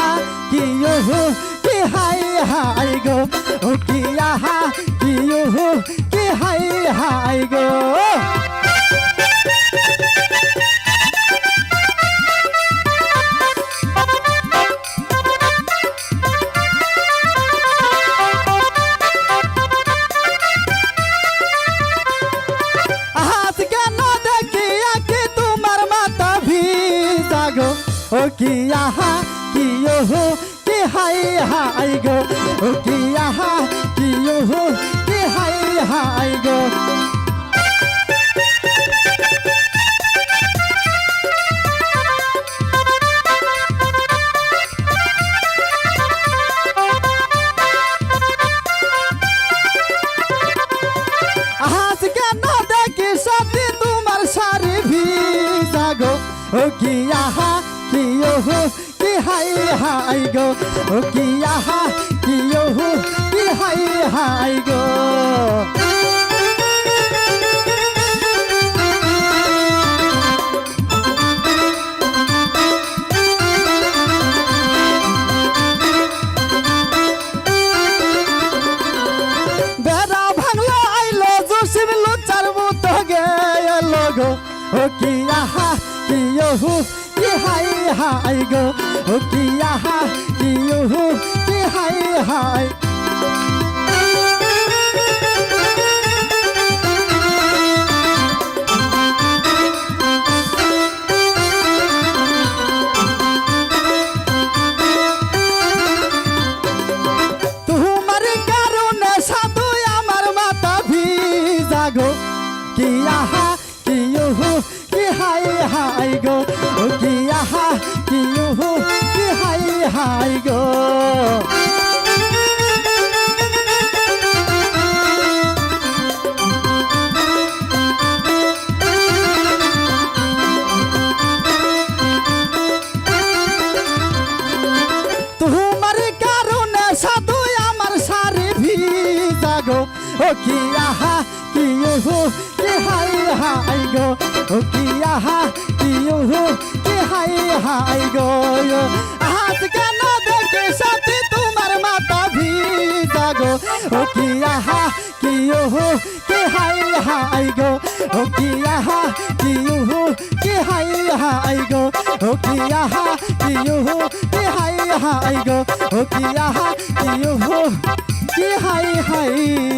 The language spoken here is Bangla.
আহা কি ওহো কি হাই হাই গো ও কি আহা কি ওহো কি হাই হাই গো ও কি আহা কি ওহো কি হাই হাই গো ও কি আহা কি ওহো কি হাই হাই গো আজ কেন দেখি সাথে তোমার শাড়ি ভিজা গো ও কি আহা কি ওহো কি হাই হাই গো ও কি আহা কি ওহো কি হাই হাই গো বেড়া ভাঙলো আইলো জসিম লুচার মতো গেলো গো ও কি আহা কি ওহো কি হাই হাই গো ও কি আহা কি ওহো কি হাই হাই তোমার কারণে সাধু আমার মাথা ভিজা গো কি আহা কি ওহো কি হাই হাই গো ও কি আহা কি ওহো কি হাই হাই গো তোমার কারণে সাধু আমার শাড়ি ভিজা গো ও কি আহা কি ওহো কি হাই হাই গো ও কি আহা কি ওহো কি হাই হাই গো আজ কেন দেখে সাথে তোমার মাথা ভিজা গো ও কি আহা কি ওহো কি হাই হাই গো ও কি আহা কি ওহো কি হাই হাই গো ও কি আহা কি ওহো কি হাই হাই গো ও কি আহা কি ওহো কি হাই হাই